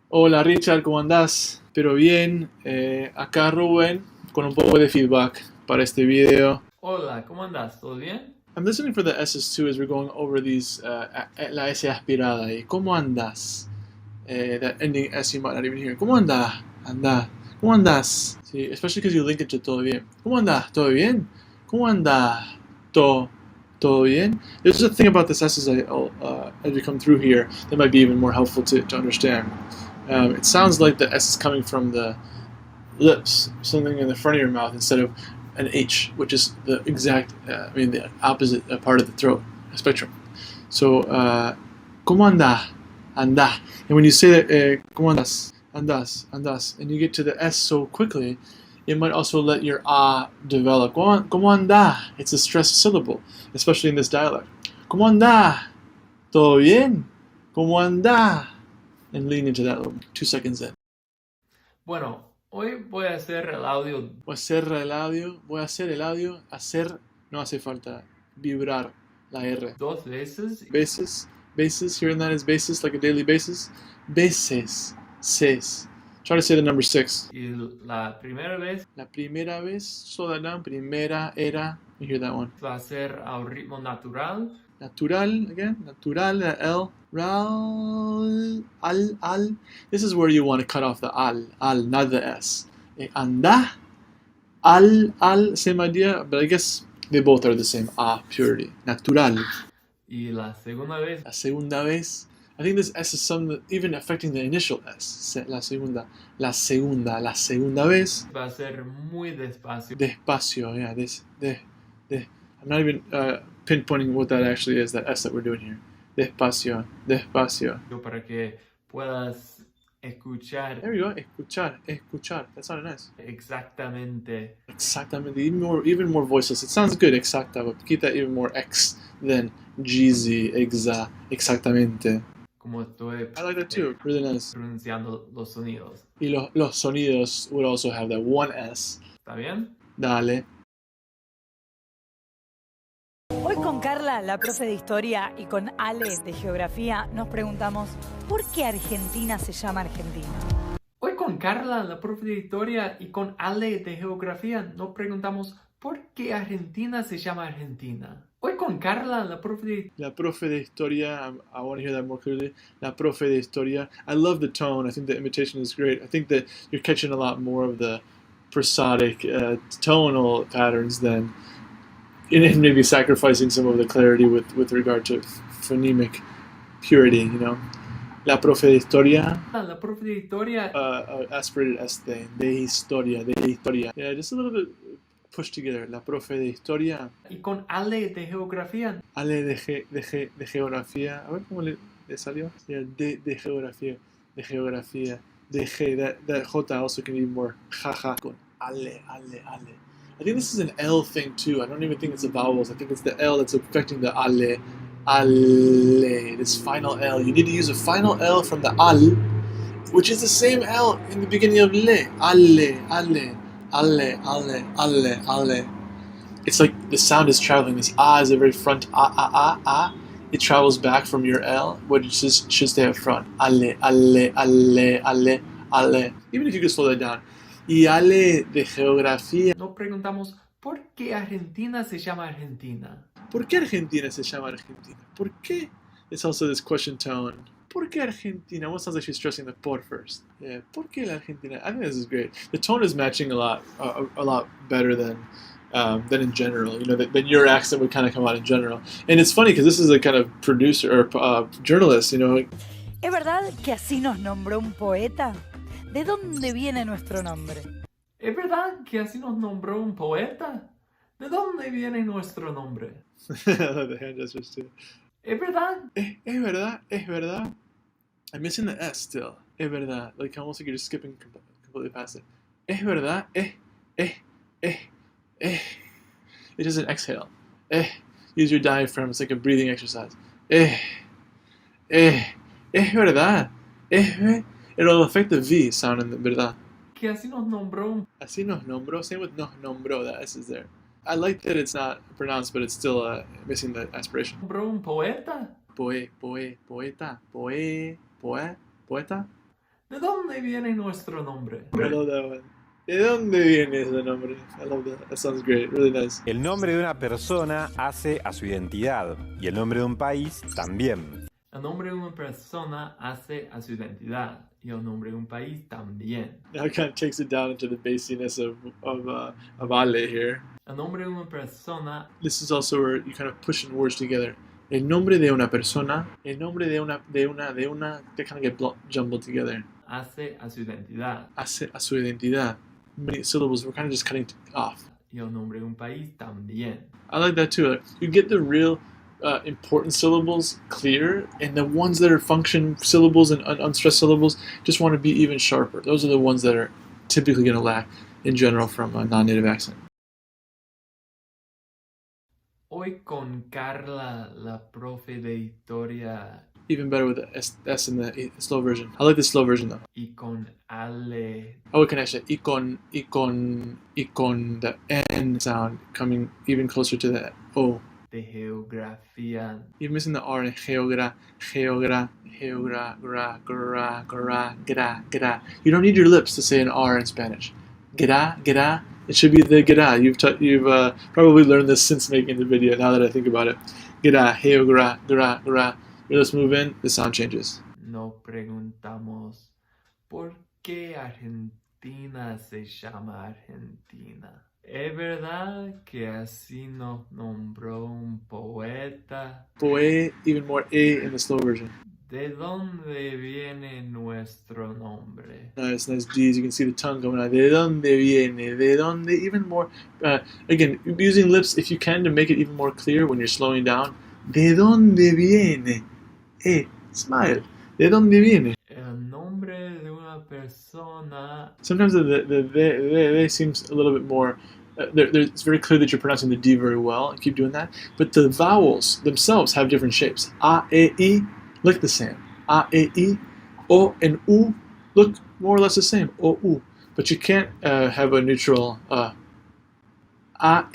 Hola Richard, ¿cómo andás? Pero bien, acá Ruben con un poco de feedback para este video. Hola, ¿cómo andas? ¿Todo bien? I'm listening for the S's too as we're going over these, la S aspirada. ¿Cómo andas? That ending S you might not even hear. ¿Cómo andás? Andás. ¿Cómo andás? Sí, especially because you link it to todo bien. ¿Cómo andás? ¿Todo bien? ¿Cómo andás? Todo bien? There's a thing about this S as we come through here that might be even more helpful to understand. It sounds like the S is coming from the lips, something in the front of your mouth, instead of an H, which is the exact, the opposite part of the throat spectrum. So, ¿cómo anda? Anda. And when you say that, ¿cómo andas? Andas, andas, and you get to the S so quickly, it might also let your ah develop. ¿Cómo anda? It's a stressed syllable, especially in this dialect. ¿Cómo anda? ¿Todo bien? ¿Cómo anda? And lean into that a little. 2 seconds in. Bueno, hoy voy a hacer el audio Voy a hacer el audio, hacer, no hace falta, vibrar la R. dos veces Basis, hearing that as basis, like a daily basis. Veces, ses. Try to say the number 6. y la primera vez La primera vez, slow that down, primera era, you hear that one. va a ser al ritmo natural. Natural, again, natural, L. Ral, al. This is where you want to cut off the al, not the S. Anda, al, same idea, but I guess they both are the same. Purity. Natural. Y la segunda vez La segunda vez. I think this S is some even affecting the initial S. La segunda. La segunda vez. va a ser muy despacio Despacio, yeah. I'm not even pinpointing what that actually is, that S that we're doing here. Despacio. para que puedas escuchar There we go. Escuchar. That's not an S. exactamente Exactamente. Even more voiceless. It sounds good, exacta, but keep that even more X than GZ, exactamente. como estoy I like that too. Really nice. pronunciando los sonidos. Y los sonidos would also have that one S. ¿Está bien? Dale. Hoy con Carla, la profe de historia, y con Ale de geografía, nos preguntamos ¿por qué Argentina se llama Argentina? Hoy con Carla, la profe de historia, y con Ale de geografía, nos preguntamos ¿por qué Argentina se llama Argentina? Hoy con Carla, la profe de historia, I want to hear that more clearly. La profe de historia. I love the tone. I think the imitation is great. I think that you're catching a lot more of the prosodic tonal patterns than, and maybe sacrificing some of the clarity with regard to phonemic purity, you know. La profe de historia. La profe de historia. Aspirated este. De historia. Yeah, just a little bit pushed together. La profe de historia. Y con Ale de geografía. Ale de geografía. A ver cómo le salió. Yeah, de geografía. De geografía. De G. That J also can be more jaja. Con Ale. I think this is an L thing too. I don't even think it's the vowels. I think it's the L that's affecting the ale. This final L. You need to use a final L from the al, which is the same L in the beginning of le. Ale. It's like the sound is traveling. This is a very front ah. It travels back from your L, which should stay up front. Ale. Even if you could slow that down. Y Ale de geografía. Nos preguntamos ¿por qué Argentina se llama Argentina? ¿Por qué Argentina se llama Argentina? ¿Por qué? It's also this question tone. ¿Por qué Argentina? Almost sounds like she's stressing the por first. Yeah, ¿por qué la Argentina? I think this is great. The tone is matching a lot better than in general. You know, than your accent would kind of come out in general. And it's funny because this is a kind of producer or journalist. You know. ¿Es verdad que así nos nombró un poeta? ¿De dónde viene nuestro nombre? ¿Es verdad que así nos nombró un poeta? ¿De dónde viene nuestro nombre? The hand gestures too. ¿Es verdad? Es verdad. I'm missing the S still. Es verdad. Like almost like you're just skipping completely past it. Es verdad. It doesn't exhale. Use your diaphragm. It's like a breathing exercise. Es verdad. It'll affect the V sound in the verdad. Que así nos nombró. Así nos nombró. Same with nos nombró. That S is there. I like that it's not pronounced, but it's still missing the aspiration. ¿Nombró un poeta? Poeta. ¿De dónde viene nuestro nombre? I love that one. ¿De dónde viene ese nombre? I love that. That sounds great. Really nice. El nombre de una persona hace a su identidad y el nombre de un país también. El nombre de una persona hace a su identidad y el nombre de un país también. Now it kind of takes it down into the basiness of Ale here. El nombre de una persona This is also where you kind of pushing words together. El nombre de una persona, el nombre de una, they kind of get jumbled together. hace a su identidad Hace a su identidad. Many syllables we're kind of just cutting off. y el nombre de un país también. I like that too. Like, you get the real important syllables clear, and the ones that are function syllables and unstressed syllables just want to be even sharper. Those are the ones that are typically going to lack in general from a non-native accent. Hoy con Carla, la profe de historia, Even better with the S in the slow version. I like the slow version though. y con Ale, Oh, we can actually icon the N sound coming even closer to the O. de geografía, You're missing the R in geogra. You don't need your lips to say an R in Spanish. Gra. It should be the gra. You've probably learned this since making the video. Now that I think about it, gra, geogra, gra. Your lips move in, the sound changes. nos preguntamos ¿por qué Argentina se llama Argentina? ¿Es verdad que así nos nombró un poeta? Poe, even more A in the slow version. ¿De dónde viene nuestro nombre? Nice D's. You can see the tongue coming out. ¿De dónde viene? ¿De dónde? Even more. Again, using lips if you can to make it even more clear when you're slowing down. ¿De dónde viene? Smile. ¿De dónde viene? El nombre de una persona Sometimes the seems a little bit more. It's very clear that you're pronouncing the D very well, and keep doing that. But the vowels themselves have different shapes. A, E, I look the same. A, E, I. O and U look more or less the same. O, U. But you can't have a neutral A,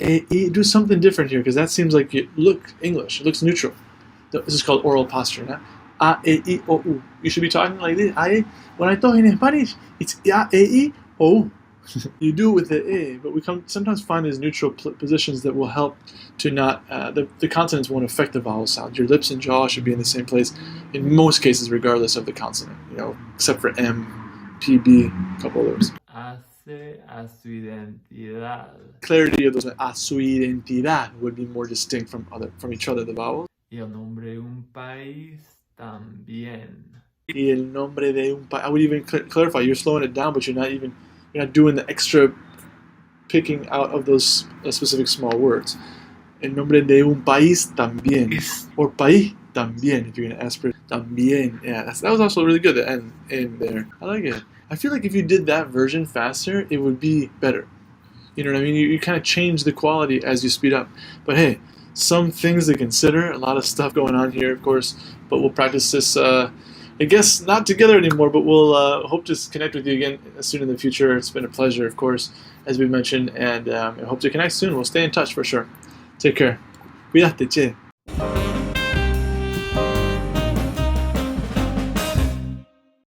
E, I. Do something different here, because that seems like you look English. It looks neutral. This is called oral posture. Now. A, E, I, O, U. You should be talking like this. When I talk in Spanish, it's A, E, I, O, U. You do it with the A, but we sometimes find these neutral positions that will help to not, the consonants won't affect the vowel sound. Your lips and jaw should be in the same place in most cases, regardless of the consonant, except for M, P, B, a couple of those. hace a su identidad. Clarity of those, a su identidad would be more distinct from each other, the vowels. Y el nombre de un país también. Y el nombre de un país. I would even clarify, you're slowing it down, but you're not doing the extra picking out of those specific small words. El nombre de un país también. Or país también, if you're going to ask for it. También. Yeah, that was also really good, the end there. I like it. I feel like if you did that version faster, it would be better. You know what I mean? You kind of change the quality as you speed up. But hey, some things to consider. A lot of stuff going on here, of course. But we'll practice this, I guess, not together anymore, but we'll hope to connect with you again soon in the future. It's been a pleasure, of course, as we mentioned. And I hope to connect soon. We'll stay in touch for sure. Take care. Cuídate, che.